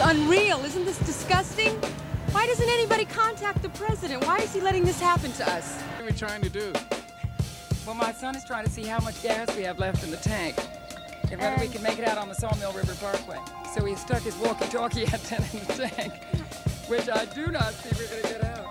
unreal. Isn't this disgusting? Why doesn't anybody contact the president? Why is he letting this happen to us? What are we trying to do? Well, my son is trying to see how much gas we have left in the tank and whether we can make it out on the Sawmill River Parkway. So he stuck his walkie-talkie antenna in the tank, which I do not see we're going to get out.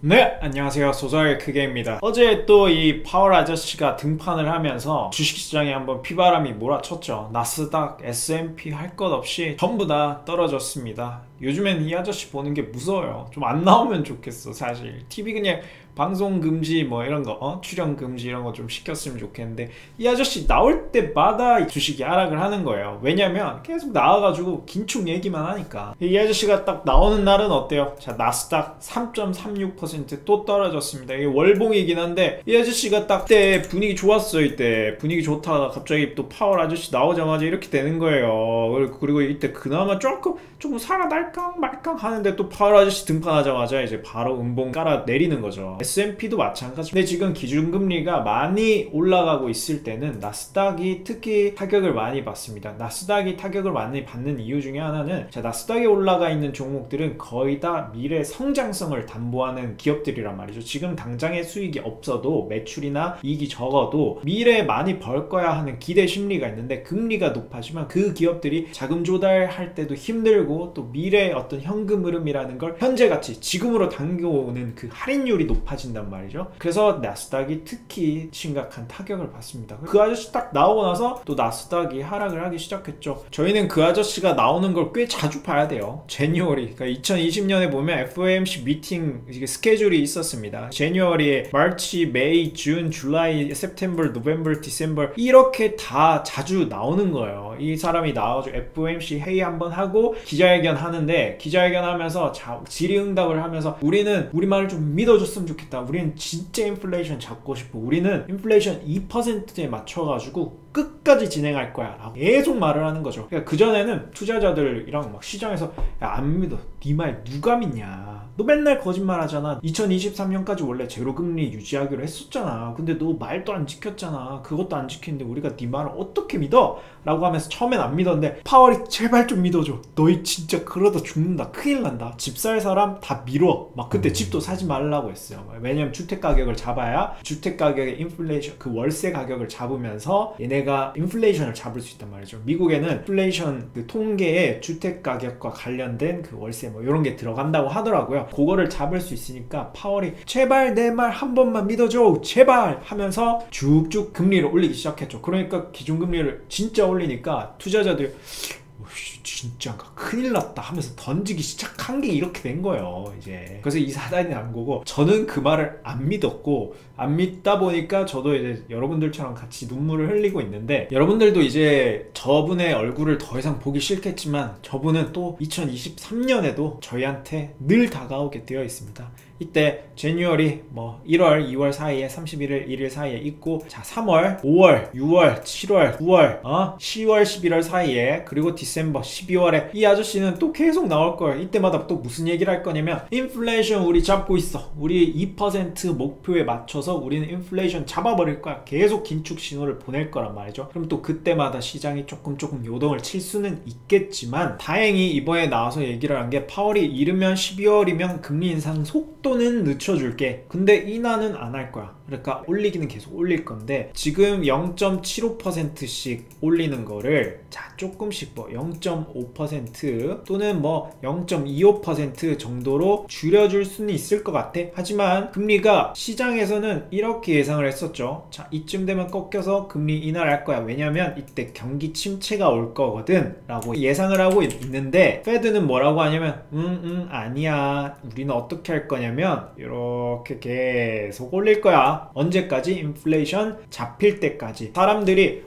네, 안녕하세요. 소설 크게입니다. 어제 또 이 파월 아저씨가 등판을 하면서 주식시장에 한번 피바람이 몰아쳤죠. 나스닥, S&P 할 것 없이 전부 다 떨어졌습니다. 요즘엔 이 아저씨 보는 게 무서워요. 좀 안 나오면 좋겠어. 사실 TV 그냥 방송 금지 뭐 이런 거 출연 금지 이런 거 좀 시켰으면 좋겠는데 이 아저씨 나올 때마다 주식이 하락을 하는 거예요. 왜냐면 계속 나와가지고 긴축 얘기만 하니까. 이 아저씨가 딱 나오는 날은 어때요? 자, 나스닥 3.36% 또 떨어졌습니다. 이게 월봉이긴 한데 이 아저씨가 딱 때 분위기 좋았어요. 이때 분위기 좋다가 갑자기 또 파월 아저씨 나오자마자 이렇게 되는 거예요. 그리고 이때 그나마 조금 살아날까 말까 하는데 또 파월 아저씨 등판하자마자 이제 바로 음봉 깔아 내리는 거죠. S&P도 마찬가지. 근데 지금 기준금리가 많이 올라가고 있을 때는 나스닥이 특히 타격을 많이 받습니다. 나스닥이 타격을 많이 받는 이유 중에 하나는 자, 나스닥에 올라가 있는 종목들은 거의 다 미래 성장성을 담보하는 기업들이란 말이죠. 지금 당장의 수익이 없어도 매출이나 이익이 적어도 미래에 많이 벌 거야 하는 기대 심리가 있는데 금리가 높아지면 그 기업들이 자금 조달할 때도 힘들고 또 미래의 어떤 현금 흐름이라는 걸 현재같이 지금으로 당겨오는 그 할인율이 높아진단 말이죠. 그래서 나스닥이 특히 심각한 타격을 받습니다. 그 아저씨 딱 나오고 나서 또 나스닥이 하락을 하기 시작했죠. 저희는 그 아저씨가 나오는 걸 꽤 자주 봐야 돼요. 제뉴얼이 그러니까 2020년에 보면 FOMC 미팅 스케줄이 있었습니다. 제뉴얼이 마치, 메이, 준, 줄라이, september, november, december 이렇게 다 자주 나오는 거예요. 이 사람이 나와가지고 FOMC 회의 한번 하고 기자회견 하는데 기자회견 하면서 질의응답을 하면서 우리는 우리 말을 좀 믿어줬으면 좋겠다. 우리는 진짜 인플레이션 잡고 싶어. 우리는 인플레이션 2%에 맞춰가지고 끝까지 진행할 거야 라고 계속 말을 하는 거죠. 그러니까 그전에는 투자자들이랑 막 시장에서 야, 안 믿어. 네 말 누가 믿냐. 너 맨날 거짓말 하잖아. 2023년까지 원래 제로금리 유지하기로 했었잖아. 근데 너 말도 안 지켰잖아. 그것도 안 지켰는데 우리가 네 말을 어떻게 믿어? 라고 하면서 처음엔 안 믿었는데 파월이 제발 좀 믿어줘. 너희 진짜 그러다 죽는다. 큰일 난다. 집 살 사람 다 밀어. 막 그때 집도 사지 말라고 했어요. 왜냐면 주택가격을 잡아야 주택가격의 인플레이션 그 월세 가격을 잡으면서 얘네가 인플레이션을 잡을 수 있단 말이죠. 미국에는 인플레이션 그 통계에 주택가격과 관련된 그 월세 뭐 이런 게 들어간다고 하더라고요. 그거를 잡을 수 있으니까 파월이 제발 내 말 한 번만 믿어줘 제발 하면서 쭉쭉 금리를 올리기 시작했죠. 그러니까 기준금리를 진짜 올리니까 투자자들 진짜인가 큰일 났다 하면서 던지기 시작한 게 이렇게 된 거예요. 이제 그래서 이 사단이 난 거고 저는 그 말을 안 믿었고 안 믿다 보니까 저도 이제 여러분들처럼 같이 눈물을 흘리고 있는데 여러분들도 이제 저분의 얼굴을 더 이상 보기 싫겠지만 저분은 또 2023년에도 저희한테 늘 다가오게 되어 있습니다. 이때 제뉴얼이 뭐 1월, 2월 사이에 31일, 1일 사이에 있고 자 3월, 5월, 6월, 7월, 9월, 10월, 11월 사이에 그리고 디셈버, 12월에 이 아저씨는 또 계속 나올 거예요. 이때마다 또 무슨 얘기를 할 거냐면 인플레이션 우리 잡고 있어. 우리 2% 목표에 맞춰서 우리는 인플레이션 잡아버릴 거야. 계속 긴축 신호를 보낼 거란 말이죠. 그럼 또 그때마다 시장이 조금 요동을 칠 수는 있겠지만 다행히 이번에 나와서 얘기를 한 게 파월이 이르면 12월이면 금리 인상 속도는 늦춰줄게. 근데 인하는 안 할 거야. 그러니까 올리기는 계속 올릴 건데 지금 0.75%씩 올리는 거를 자 조금씩 뭐 0.5% 또는 뭐 0.25% 정도로 줄여줄 수는 있을 것 같아. 하지만 금리가 시장에서는 이렇게 예상을 했었죠. 자 이쯤 되면 꺾여서 금리 인하를 할 거야. 왜냐면 이때 경기 침체가 올 거거든 라고 예상을 하고 있는데 페드는 뭐라고 하냐면 아니야. 우리는 어떻게 할 거냐면 이렇게 계속 올릴 거야. 언제까지? 인플레이션 잡힐 때까지. 사람들이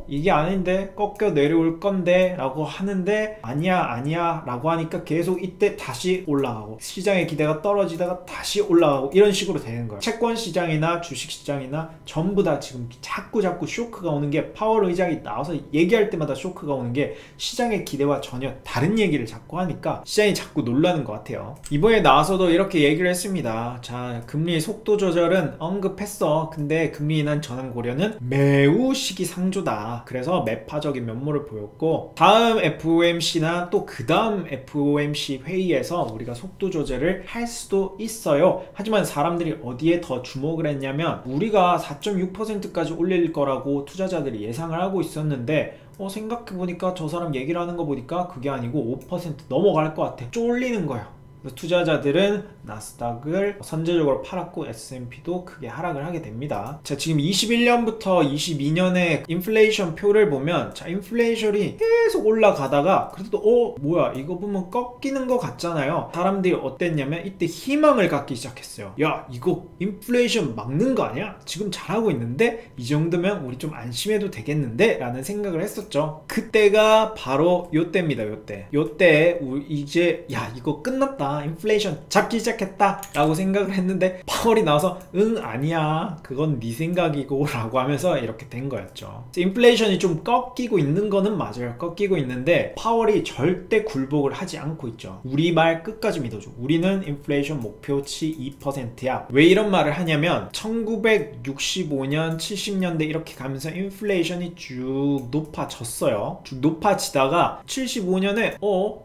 이게 아닌데 꺾여 내려올 건데 라고 하는데 아니야 라고 하니까 계속 이때 다시 올라가고 시장의 기대가 떨어지다가 다시 올라가고 이런 식으로 되는 거예요. 채권 시장이나 주식 시장이나 전부 다 지금 자꾸 쇼크가 오는 게 파월 의장이 나와서 얘기할 때마다 쇼크가 오는 게 시장의 기대와 전혀 다른 얘기를 자꾸 하니까 시장이 자꾸 놀라는 것 같아요. 이번에 나와서도 이렇게 얘기를 했습니다. 자, 금리 속도 조절은 언급했어. 근데 금리 인하 전환 고려는 매우 시기상조다. 그래서 매파적인 면모를 보였고, 다음 FOMC나 또 그 다음 FOMC 회의에서 우리가 속도 조절을 할 수도 있어요. 하지만 사람들이 어디에 더 주목을 했냐면, 우리가 4.6%까지 올릴 거라고 투자자들이 예상을 하고 있었는데, 생각해보니까 저 사람 얘기를 하는 거 보니까 그게 아니고 5% 넘어갈 것 같아. 쫄리는 거예요. 투자자들은 나스닥을 선제적으로 팔았고 S&P도 크게 하락을 하게 됩니다. 자, 지금 21년부터 22년의 인플레이션 표를 보면, 자, 인플레이션이 계속 올라가다가 그래도 뭐야, 이거 보면 꺾이는 것 같잖아요. 사람들이 어땠냐면 이때 희망을 갖기 시작했어요. 야, 이거 인플레이션 막는 거 아니야? 지금 잘하고 있는데 이 정도면 우리 좀 안심해도 되겠는데? 라는 생각을 했었죠. 그때가 바로 요때입니다. 요때 이제 야, 이거 끝났다, 인플레이션 잡기 시작했다 라고 생각을 했는데, 파월이 나와서 응, 아니야, 그건 네 생각이고 라고 하면서 이렇게 된 거였죠. 인플레이션이 좀 꺾이고 있는 거는 맞아요. 꺾이고 있는데 파월이 절대 굴복을 하지 않고 있죠. 우리 말 끝까지 믿어줘. 우리는 인플레이션 목표치 2%야. 왜 이런 말을 하냐면 1965년 70년대 이렇게 가면서 인플레이션이 쭉 높아졌어요. 쭉 높아지다가 75년에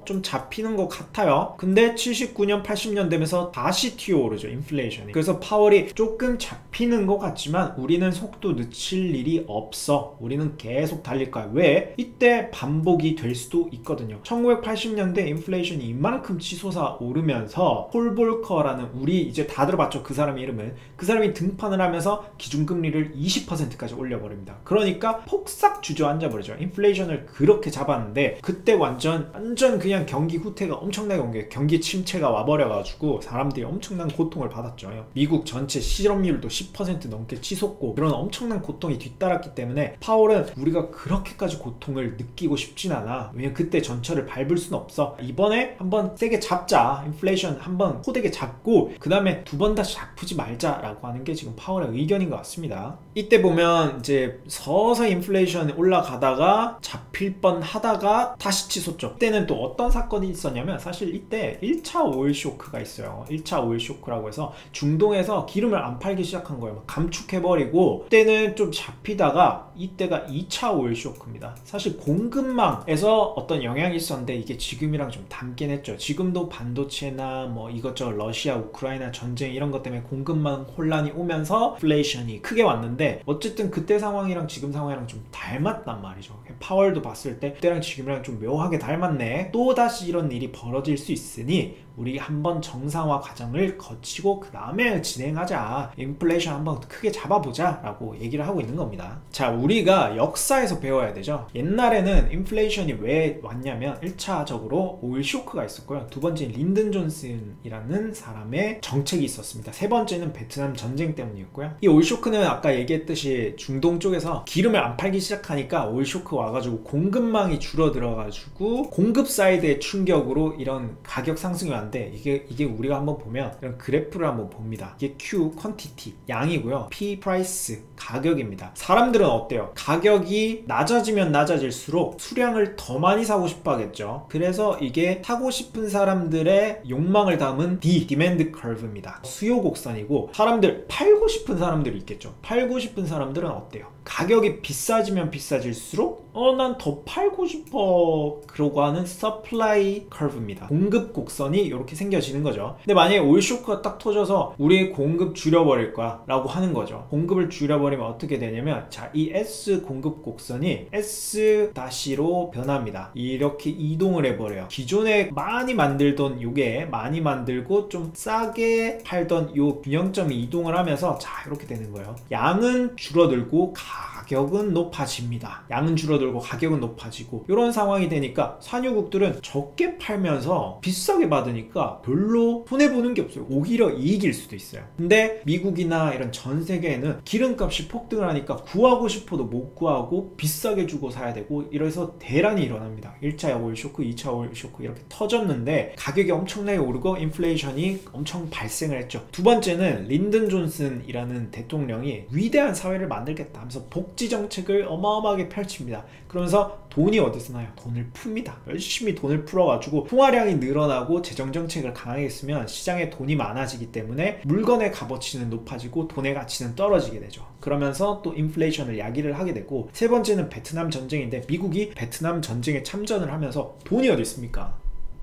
좀 잡히는 것 같아요. 근데 79년 80년 되면서 다시 튀어오르죠, 인플레이션이. 그래서 파월이 조금 잡히는 것 같지만 우리는 속도 늦출 일이 없어. 우리는 계속 달릴 거야. 왜? 이때 반복이 될 수도 있거든요. 1980년대 인플레이션이 이만큼 치솟아 오르면서 폴 볼커라는, 우리 이제 다 들어봤죠, 그 사람 이름은. 그 사람이 등판을 하면서 기준금리를 20%까지 올려버립니다. 그러니까 폭삭 주저앉아 버리죠. 인플레이션을 그렇게 잡았는데 그때 완전 그냥 경기 후퇴가 엄청나게 온 게, 경기 침체가 와버려가지고 사람들이 엄청난 고통을 받았죠. 미국 전체 실업률도 10% 넘게 치솟고 그런 엄청난 고통이 뒤따랐기 때문에 파월은 우리가 그렇게까지 고통을 느끼고 싶진 않아. 왜냐면 그때 전철을 밟을 수는 없어. 이번에 한번 세게 잡자. 인플레이션 한번 호되게 잡고 그 다음에 두 번 다시 아프지 말자라고 하는 게 지금 파월의 의견인 것 같습니다. 이때 보면 이제 서서히 인플레이션이 올라가다가 잡힐 뻔 하다가 다시 치솟죠. 이때는 또 어떤 사건이 있었냐면, 사실 이때 1차 오일 쇼크가 있어요. 1차 오일 쇼크라고 해서 중동에서 기름을 안 팔기 시작한 거예요. 감축해버리고, 그때는 좀 잡히다가 이때가 2차 오일 쇼크입니다. 사실 공급망에서 어떤 영향이 있었는데 이게 지금이랑 좀 닮긴 했죠. 지금도 반도체나 뭐 이것저것 러시아 우크라이나 전쟁 이런 것 때문에 공급망 혼란이 오면서 인플레이션이 크게 왔는데, 어쨌든 그때 상황이랑 지금 상황이랑 좀 닮았단 말이죠. 파월도 봤을 때 그때랑 지금이랑 좀 묘하게 닮았네. 또다시 이런 일이 벌어질 수 있으니 우리 한번 정상화 과정을 거치고 그 다음에 진행하자. 인플레이션 한번 크게 잡아보자 라고 얘기를 하고 있는 겁니다. 자, 우리가 역사에서 배워야 되죠. 옛날에는 인플레이션이 왜 왔냐면 1차적으로 오일 쇼크가 있었고요. 두 번째 린든 존슨이라는 사람의 정책이 있었습니다. 세 번째는 베트남 전쟁 때문이었고요. 이 오일 쇼크는 아까 얘기했듯이 중동 쪽에서 기름을 안 팔기 시작하니까 오일 쇼크 와가지고 공급망이 줄어들어가지고 공급 사이드의 충격으로 이런 가격 상승이 왔는데, 이게 우리가 한번 보면 이런 그래프를 한번 봅니다. 이게 Q 퀀티티 양이고요, P 프라이스 가격입니다. 사람들은 어때요? 가격이 낮아지면 낮아질수록 수량을 더 많이 사고 싶어 하겠죠. 그래서 이게 사고 싶은 사람들의 욕망을 담은 디맨드 커브입니다. 수요 곡선이고, 사람들 팔고 싶은 사람들이 있겠죠. 팔고 싶은 사람들은 어때요? 가격이 비싸지면 비싸질수록 난 더 팔고 싶어 그러고 하는 서플라이 커브입니다. 공급 곡선이 이렇게 생겨지는 거죠. 근데 만약에 오일 쇼크가 딱 터져서 우리 공급 줄여버릴 거야 라고 하는 거죠. 공급을 줄여버리면 어떻게 되냐면, 자, 이 S 공급 곡선이 S-로 변합니다. 이렇게 이동을 해버려요. 기존에 많이 만들던 요게 많이 만들고 좀 싸게 팔던 요 균형점이 이동을 하면서, 자, 이렇게 되는 거예요. 양은 줄어들고 가격은 높아집니다. 양은 줄어들고 가격은 높아지고, 이런 상황이 되니까 산유국들은 적게 팔면서 비싸게 받으니까 별로 손해보는 게 없어요. 오히려 이익일 수도 있어요. 근데 미국이나 이런 전 세계에는 기름값이 폭등을 하니까 구하고 싶어도 못 구하고 비싸게 주고 사야 되고, 이래서 대란이 일어납니다. 1차 오일 쇼크, 2차 오일 쇼크 이렇게 터졌는데 가격이 엄청나게 오르고 인플레이션이 엄청 발생을 했죠. 두 번째는 린든 존슨이라는 대통령이 위대한 사회를 만들겠다 하면서 복지 정책을 어마어마하게 펼칩니다. 그러면서 돈이 어디서 나요? 돈을 풉니다. 열심히 돈을 풀어가지고 통화량이 늘어나고 재정정책을 강하게 쓰면 시장에 돈이 많아지기 때문에 물건의 값어치는 높아지고 돈의 가치는 떨어지게 되죠. 그러면서 또 인플레이션을 야기를 하게 되고, 세 번째는 베트남 전쟁인데, 미국이 베트남 전쟁에 참전을 하면서 돈이 어디 있습니까?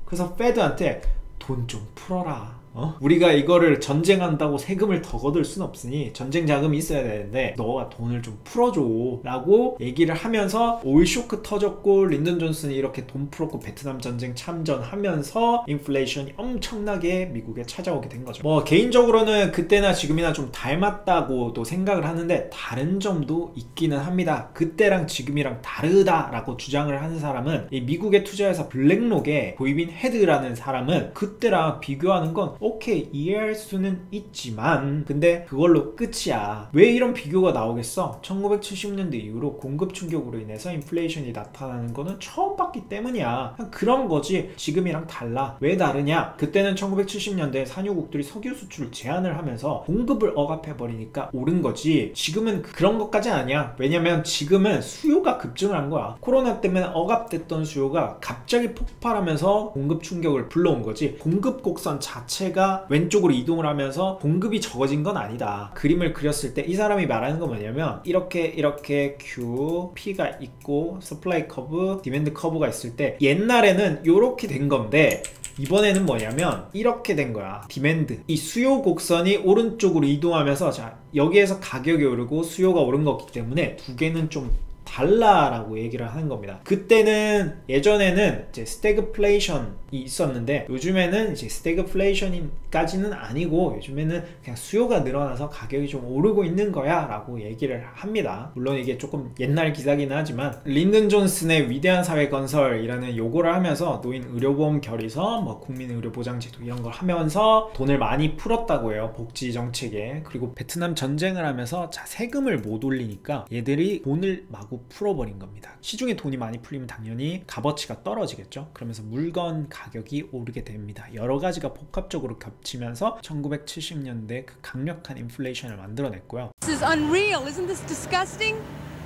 그래서 페드한테 돈 좀 풀어라. 우리가 이거를 전쟁한다고 세금을 더 거둘 순 없으니 전쟁 자금이 있어야 되는데 너가 돈을 좀 풀어줘 라고 얘기를 하면서 오일 쇼크 터졌고, 린든 존슨이 이렇게 돈 풀었고 베트남 전쟁 참전하면서 인플레이션이 엄청나게 미국에 찾아오게 된 거죠. 뭐 개인적으로는 그때나 지금이나 좀 닮았다고도 생각을 하는데 다른 점도 있기는 합니다. 그때랑 지금이랑 다르다라고 주장을 하는 사람은, 이 미국에 투자해서 블랙록의 보이빈 헤드라는 사람은 그때랑 비교하는 건 오케이, 이해할 수는 있지만 근데 그걸로 끝이야. 왜 이런 비교가 나오겠어? 1970년대 이후로 공급 충격으로 인해서 인플레이션이 나타나는 거는 처음 봤기 때문이야. 그냥 그런 거지. 지금이랑 달라. 왜 다르냐? 그때는 1970년대 산유국들이 석유 수출을 제한을 하면서 공급을 억압해버리니까 오른 거지, 지금은 그런 것까지 아니야. 왜냐면 지금은 수요가 급증을 한 거야. 코로나 때문에 억압됐던 수요가 갑자기 폭발하면서 공급 충격을 불러온 거지, 공급 곡선 자체가 왼쪽으로 이동을 하면서 공급이 적어진 건 아니다. 그림을 그렸을 때 이 사람이 말하는 건 뭐냐면, 이렇게 Q, P가 있고 서플라이 커브, 디맨드 커브가 있을 때 옛날에는 이렇게 된 건데 이번에는 뭐냐면 이렇게 된 거야. 디맨드, 이 수요 곡선이 오른쪽으로 이동하면서, 자, 여기에서 가격이 오르고 수요가 오른 거기 때문에 두 개는 좀 달라라고 얘기를 하는 겁니다. 그때는, 예전에는 이제 스태그플레이션이 있었는데 요즘에는 이제 스태그플레이션까지는 아니고 요즘에는 그냥 수요가 늘어나서 가격이 좀 오르고 있는 거야 라고 얘기를 합니다. 물론 이게 조금 옛날 기사기는 하지만, 린든 존슨의 위대한 사회 건설이라는 요거를 하면서 노인 의료보험 결의서, 뭐 국민 의료보장제도 이런 걸 하면서 돈을 많이 풀었다고 해요, 복지 정책에. 그리고 베트남 전쟁을 하면서 자, 세금을 못 올리니까 얘들이 돈을 마구 풀어버린 겁니다. 시중에 돈이 많이 풀리면 당연히 값어치가 떨어지겠죠. 그러면서 물건 가격이 오르게 됩니다. 여러 가지가 복합적으로 겹치면서 1970년대 그 강력한 인플레이션을 만들어냈고요. This is unreal. Isn't this disgusting?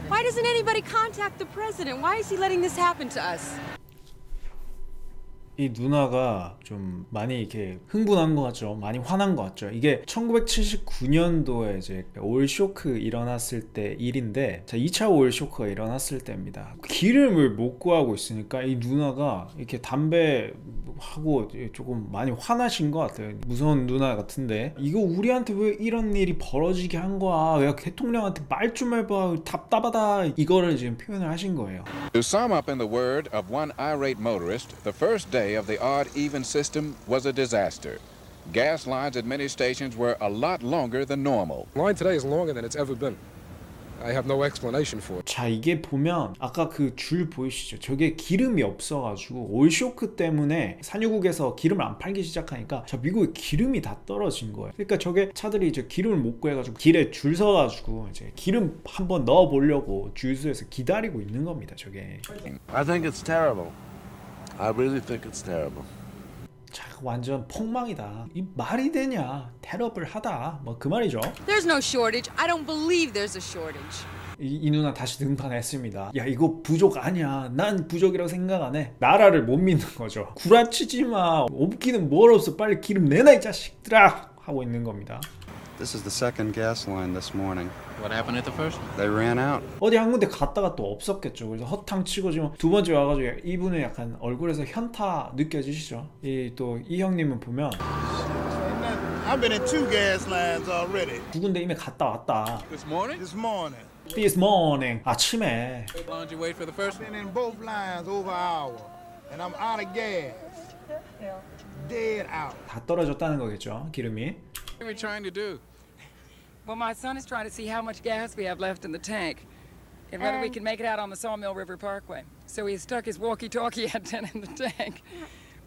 Why doesn't anybody contact the president? Why is he letting this happen to us? 이 누나가 좀 많이 이렇게 흥분한 것 같죠. 많이 화난 것 같죠. 이게 1979년도에 이제 오일 쇼크 일어났을 때 일인데, 자, 2차 오일 쇼크가 일어났을 때입니다. 기름을 못 구하고 있으니까 이 누나가 이렇게 담배 하고 조금 많이 화나신 것 같아요. 무서운 누나 같은데, 이거 우리한테 왜 이런 일이 벌어지게 한 거야? 야, 대통령한테 말 좀 해봐. 답답하다. 이거를 지금 표현을 하신 거예요. To sum up in the word of one irate motorist, the first day of the odd-even system was a disaster. Gas lines at many stations were a lot longer than normal. Line today is longer than it's ever been. I have no explanation for it. 자, 이게 보면 아까 그 줄 보이시죠? 저게 기름이 없어가지고 오일 쇼크 때문에 산유국에서 기름을 안 팔기 시작하니까 자, 미국에 기름이 다 떨어진 거예요. 그러니까 저게 차들이 이제 기름을 못 구해가지고 길에 줄 서가지고 이제 기름 한번 넣어보려고 주유소에서 기다리고 있는 겁니다. 저게. I think it's terrible. I really think it's terrible. 자, 완전 폭망이다. 이 말이 되냐? 테러블하다. 뭐 그 말이죠. There's no shortage. I don't believe there's a shortage. 이 누나 다시 등판했습니다. 야, 이거 부족 아니야. 난 부족이라고 생각 안 해. 나라를 못 믿는 거죠. 구라치지 마. 없기는 뭘 없어. 빨리 기름 내놔 이 자식들아. 하고 있는 겁니다. This is the second gas line this morning. What happened at the first one? They ran out. 어디 한 군데 갔다가 또 없었겠죠. 그래서 허탕치고 지금 두 번째 와가지고 이분의 약간 얼굴에서 현타 느껴지시죠? 이 형님은 보면 I've been in 2 gas lines already. 두 군데 이미 갔다 왔다. This morning? This morning. This morning. 아침에. How long did you wait for the first I've one? been in both lines over an hour, and I'm out of gas. Dead out. 다 떨어졌다는 거겠죠, 기름이. What are we trying to do? Well, my son is trying to see how much gas we have left in the tank and whether we can make it out on the Sawmill River Parkway. So he stuck his walkie-talkie antenna in the tank,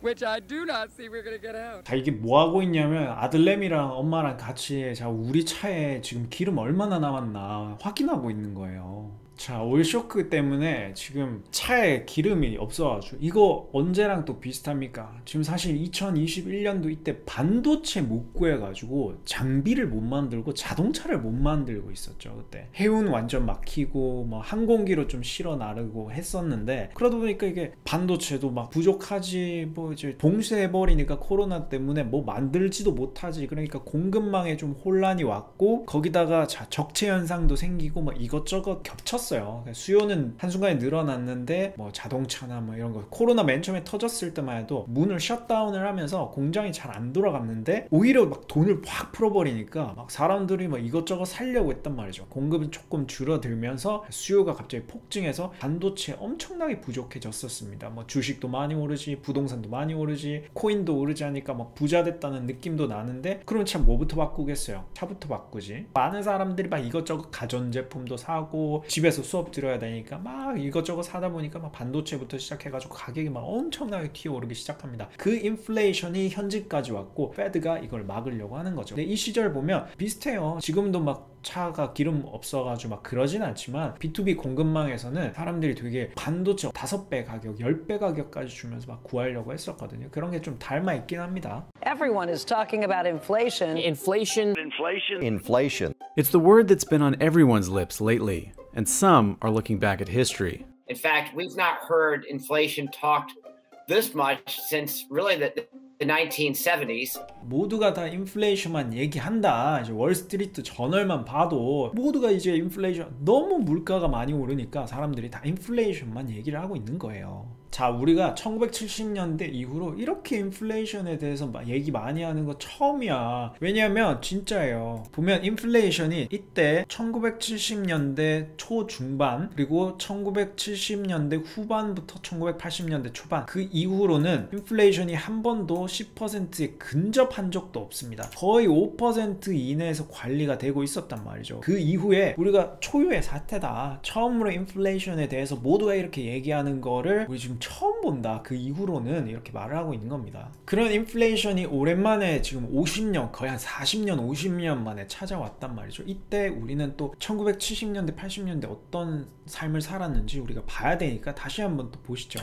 which I do not see we're going to get out. 자, 이게 뭐 하고 있냐면 아들내미랑 엄마랑 같이 자, 우리 차에 지금 기름 얼마나 남았나 확인하고 있는 거예요. 자, 오일 쇼크 때문에 지금 차에 기름이 없어가지고 이거 언제랑 또 비슷합니까? 지금 사실 2021년도 이때 반도체 못 구해가지고 장비를 못 만들고 자동차를 못 만들고 있었죠. 그때 해운 완전 막히고 뭐 항공기로 좀 실어 나르고 했었는데, 그러다 보니까 이게 반도체도 막 부족하지, 뭐 이제 봉쇄해버리니까 코로나 때문에 뭐 만들지도 못하지. 그러니까 공급망에 좀 혼란이 왔고, 거기다가 적체 현상도 생기고 막 이것저것 겹쳤어요. 수요는 한순간에 늘어났는데 뭐 자동차나 뭐 이런 거 코로나 맨 처음에 터졌을 때만 해도 문을 셧다운을 하면서 공장이 잘 안 돌아갔는데 오히려 막 돈을 확 풀어버리니까 막 사람들이 막 이것저것 살려고 했단 말이죠. 공급은 조금 줄어들면서 수요가 갑자기 폭증해서 반도체 엄청나게 부족해졌었습니다. 뭐 주식도 많이 오르지, 부동산도 많이 오르지, 코인도 오르지 하니까 막 부자 됐다는 느낌도 나는데, 그럼 참 뭐부터 바꾸겠어요? 차부터 바꾸지. 많은 사람들이 막 이것저것 가전제품도 사고 집에서 수업 들어야 되니까 막 이것저것 사다 보니까 막 반도체부터 시작해가지고 가격이 막 엄청나게 튀어오르기 시작합니다. 그 인플레이션이 현지까지 왔고 페드가 이걸 막으려고 하는 거죠. 근데 이 시절 보면 비슷해요. 지금도 막 차가 기름 없어가지고 막 그러진 않지만 B2B 공급망에서는 사람들이 되게 반도체 5배 가격, 10배 가격까지 주면서 막 구하려고 했었거든요. 그런 게 좀 닮아 있긴 합니다. Everyone is talking about inflation. Inflation. It's the word that's been on everyone's lips lately, and some are looking back at history. In fact, we've not heard inflation talked this much since really the 1970s. 모두가 다 인플레이션만 얘기한다. 이제 월스트리트 저널만 봐도 모두가 이제 인플레이션, 너무 물가가 많이 오르니까 사람들이 다 인플레이션만 얘기를 하고 있는 거예요. 자, 우리가 1970년대 이후로 이렇게 인플레이션에 대해서 얘기 많이 하는 거 처음이야. 왜냐면 진짜예요. 보면 인플레이션이 이때 1970년대 초중반 그리고 1970년대 후반부터 1980년대 초반, 그 이후로는 인플레이션이 한 번도 10%에 근접한 적도 없습니다. 거의 5% 이내에서 관리가 되고 있었단 말이죠. 그 이후에 우리가 초유의 사태다. 처음으로 인플레이션에 대해서 모두가 이렇게 얘기하는 거를 우리 지금 처음 본다. 그 이후로는 이렇게 말을 하고 있는 겁니다. 그런 인플레이션이 오랜만에 지금 50년, 거의 한 40년, 50년 만에 찾아왔단 말이죠. 이때 우리는 또 1970년대, 80년대 어떤 삶을 살았는지 우리가 봐야 되니까 다시 한번 또 보시죠.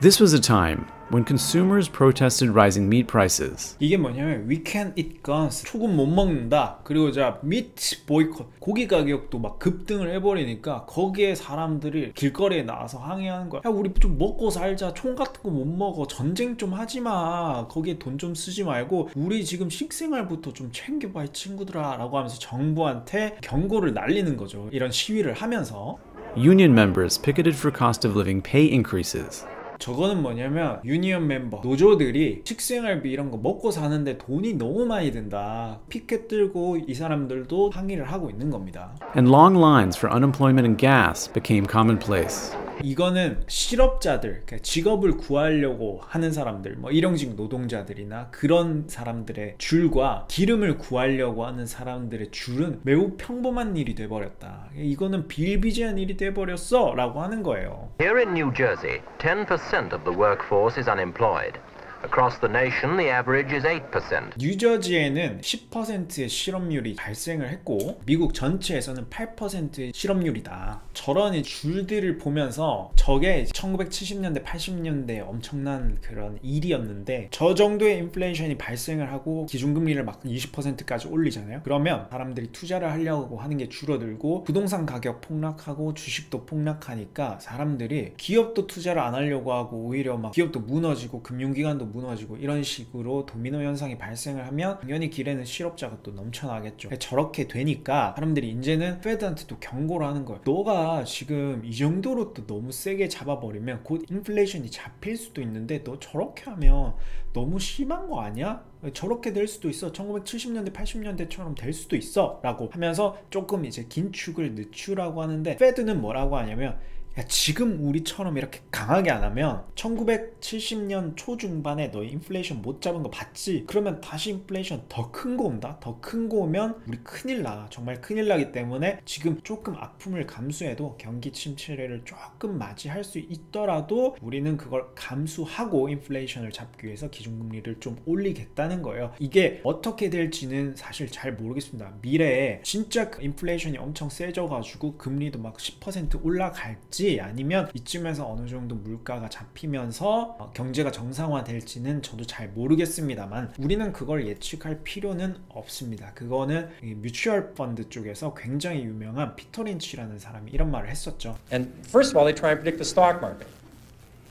This was a time when consumers protested rising meat prices. 이게 뭐냐면 we can't eat guns, 소금 못 먹는다. 그리고 자 meat boycott, 고기 가격도 막 급등을 해버리니까 거기에 사람들이 길거리에 나와서 항의하는 거야. 야, 우리 좀 먹고 살자. 총 같은 거 못 먹어. 전쟁 좀 하지 마. 거기에 돈 좀 쓰지 말고 우리 지금 식생활부터 좀 챙겨봐 이 친구들아 라고 하면서 정부한테 경고를 날리는 거죠. 이런 시위를 하면서 Union members picketed for cost of living pay increases. 저거는 뭐냐면 유니언 멤버, 노조들이 식생활비 이런 거 먹고 사는데 돈이 너무 많이 든다. 피켓 들고 이 사람들도 항의를 하고 있는 겁니다. And long lines for unemployment and gas became commonplace. 이거는 실업자들, 그러니까 직업을 구하려고 하는 사람들, 뭐 일용직 노동자들이나 그런 사람들의 줄과 기름을 구하려고 하는 사람들의 줄은 매우 평범한 일이 돼버렸다. 이거는 비일비재한 일이 돼버렸어 라고 하는 거예요. Here in New Jersey, 10% of the workforce is unemployed. Across the nation, the average is 8%. 뉴저지에는 10%의 실업률이 발생을 했고 미국 전체에서는 8%의 실업률이다. 저런 줄들을 보면서 저게 1970년대, 80년대 엄청난 그런 일이었는데 저 정도의 인플레이션이 발생을 하고 기준금리를 막 20%까지 올리잖아요. 그러면 사람들이 투자를 하려고 하는 게 줄어들고 부동산 가격 폭락하고 주식도 폭락하니까 사람들이 기업도 투자를 안 하려고 하고 오히려 막 기업도 무너지고 금융기관도 무너지고 이런 식으로 도미노 현상이 발생을 하면 당연히 길에는 실업자가 또 넘쳐나겠죠. 저렇게 되니까 사람들이 이제는 페드한테 또 경고를 하는 거예요. 너가 지금 이 정도로 또 너무 세게 잡아버리면 곧 인플레이션이 잡힐 수도 있는데 너 저렇게 하면 너무 심한 거 아니야? 저렇게 될 수도 있어. 1970년대 80년대처럼 될 수도 있어 라고 하면서 조금 이제 긴축을 늦추라고 하는데 페드는 뭐라고 하냐면 야, 지금 우리처럼 이렇게 강하게 안 하면 1970년 초중반에 너희 인플레이션 못 잡은 거 봤지? 그러면 다시 인플레이션 더 큰 거 온다? 더 큰 거 오면 우리 큰일 나. 정말 큰일 나기 때문에 지금 조금 아픔을 감수해도 경기 침체를 조금 맞이할 수 있더라도 우리는 그걸 감수하고 인플레이션을 잡기 위해서 기준금리를 좀 올리겠다는 거예요. 이게 어떻게 될지는 사실 잘 모르겠습니다. 미래에 진짜 인플레이션이 엄청 세져가지고 금리도 막 10% 올라갈지 아니면 이쯤에서 어느 정도 물가가 잡히면서 경제가 정상화될지는 저도 잘 모르겠습니다만 우리는 그걸 예측할 필요는 없습니다. 그거는 뮤추얼 펀드 쪽에서 굉장히 유명한 피터 린치라는 사람이 이런 말을 했었죠. And first of all, they try and predict the stock market.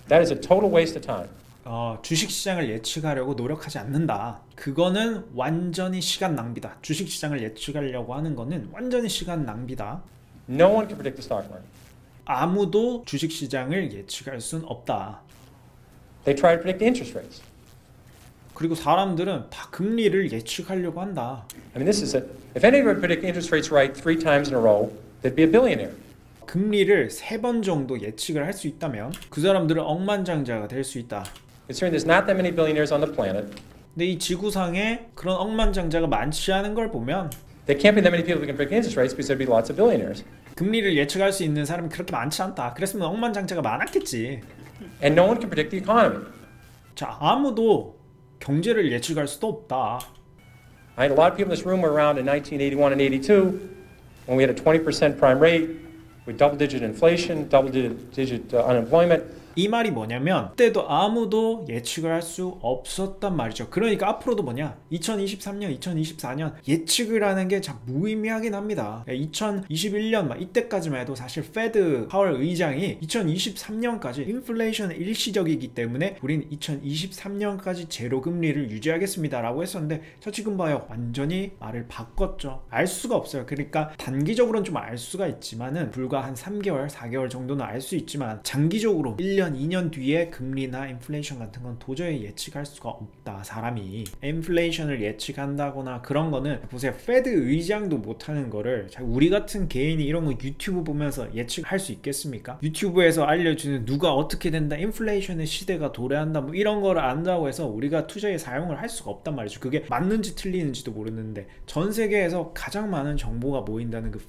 That is a total waste of time. 주식시장을 예측하려고 노력하지 않는다. 그거는 완전히 시간 낭비다. 주식시장을 예측하려고 하는 거는 완전히 시간 낭비다. No one can predict the stock market. 아무도 주식시장을 예측할 순 없다. They try to predict the interest rates. 그리고 사람들은 다 금리를 예측하려고 한다. I mean, this is if anybody predict interest rates right 3 times in a row, they'd be a billionaire. 금리를 3번 정도 예측을 할 수 있다면 그 사람들은 억만장자가 될 수 있다. Considering there's not that many billionaires on the planet. 근데 이 지구상에 그런 억만장자가 많지 않은 걸 보면 There can't be that many people who can predict interest rates because there'd be lots of billionaires. 금리를 예측할 수 있는 사람이 그렇게 많지 않다. 그랬으면 억만장자가 많았겠지. And no one can predict the economy. 자, 아무도 경제를 예측할 수도 없다. A lot of people in this room were around in 1981 and 82 when we had a 20% prime rate with double-digit inflation, double-digit unemployment. 이 말이 뭐냐면 그때도 아무도 예측을 할 수 없었단 말이죠. 그러니까 앞으로도 뭐냐 2023년 2024년 예측을 하는 게 참 무의미하긴 합니다. 2021년 막 이때까지만 해도 사실 페드 파월 의장이 2023년까지 인플레이션은 일시적이기 때문에 우린 2023년까지 제로 금리를 유지하겠습니다 라고 했었는데 저 지금 봐요. 완전히 말을 바꿨죠. 알 수가 없어요. 그러니까 단기적으로는 좀 알 수가 있지만은 불과 한 3개월 4개월 정도는 알 수 있지만 장기적으로 1년 2년 뒤에 금리나 인플레이션 같은 건 도저히 예측할 수가 없다. 사람이 인플레이션을 예측한다거나 그런 거는 보세요. 페드 의장도 못하는 거를 우리 같은 개인이 이런 거 유튜브 보면서 예측할 수 있겠습니까? 유튜브에서 알려주는 누가 어떻게 된다, 인플레이션의 시대가 도래한다 뭐 이런 거를 안다고 해서 우리가 투자에 사용을 할 수가 없단 말이죠. 그게 맞는지 틀리는지도 모르는데 전 세계에서 가장 많은 정보가 모인다는 그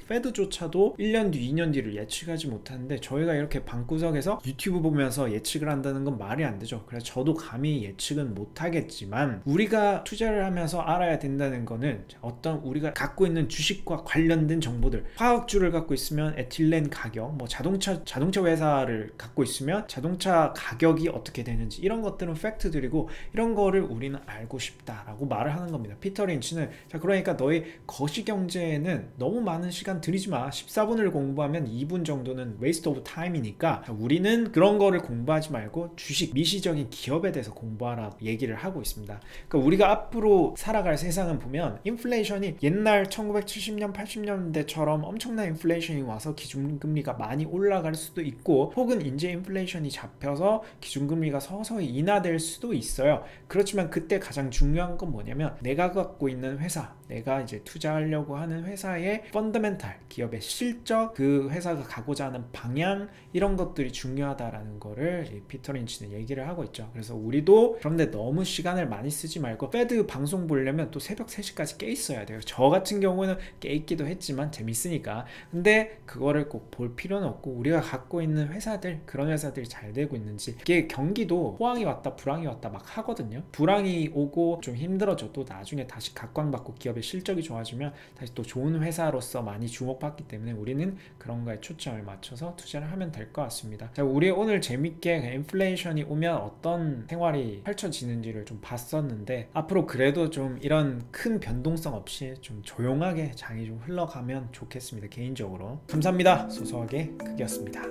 페드조차도 1년 뒤 2년 뒤를 예측하지 못하는데 저희가 이렇게 방구석에서 유튜브 보면서 예측을 한다는 건 말이 안 되죠. 그래서 저도 감히 예측은 못하겠지만 우리가 투자를 하면서 알아야 된다는 거는 어떤 우리가 갖고 있는 주식과 관련된 정보들, 화학주를 갖고 있으면 에틸렌 가격, 뭐 자동차 회사를 갖고 있으면 자동차 가격이 어떻게 되는지 이런 것들은 팩트들이고 이런 거를 우리는 알고 싶다라고 말을 하는 겁니다. 피터 린치는 자 그러니까 너희 거시경제에는 너무 많은 시간 들이지 마. 14분을 공부하면 2분 정도는 웨이스트 오브 타임이니까 우리는 그런 거를 공부하지 말고 주식 미시적인 기업에 대해서 공부하라 얘기를 하고 있습니다. 그러니까 우리가 앞으로 살아갈 세상은 보면 인플레이션이 옛날 1970년 80년대처럼 엄청난 인플레이션이 와서 기준금리가 많이 올라갈 수도 있고 혹은 이제 인플레이션이 잡혀서 기준금리가 서서히 인하될 수도 있어요. 그렇지만 그때 가장 중요한 건 뭐냐면 내가 갖고 있는 회사, 내가 이제 투자하려고 하는 회사의 펀더멘탈, 기업의 실적, 그 회사가 가고자 하는 방향 이런 것들이 중요하다라는 거를 피터 린치는 얘기를 하고 있죠. 그래서 우리도 그런데 너무 시간을 많이 쓰지 말고 페드 방송 보려면 또 새벽 3시까지 깨 있어야 돼요. 저 같은 경우는 깨 있기도 했지만 재밌으니까. 근데 그거를 꼭 볼 필요는 없고 우리가 갖고 있는 회사들, 그런 회사들이 잘 되고 있는지. 이게 경기도 호황이 왔다 불황이 왔다 막 하거든요. 불황이 오고 좀 힘들어져도 나중에 다시 각광받고 기업의 실적이 좋아지면 다시 또 좋은 회사로서 많이 주목받기 때문에 우리는 그런 거에 초점을 맞춰서 투자를 하면 될 것 같습니다. 자, 우리 오늘 재밌게 인플레이션이 오면 어떤 생활이 펼쳐지는지를 좀 봤었는데 앞으로 그래도 좀 이런 큰 변동성 없이 좀 조용하게 장이 좀 흘러가면 좋겠습니다. 개인적으로. 감사합니다. 소소하게 크기였습니다.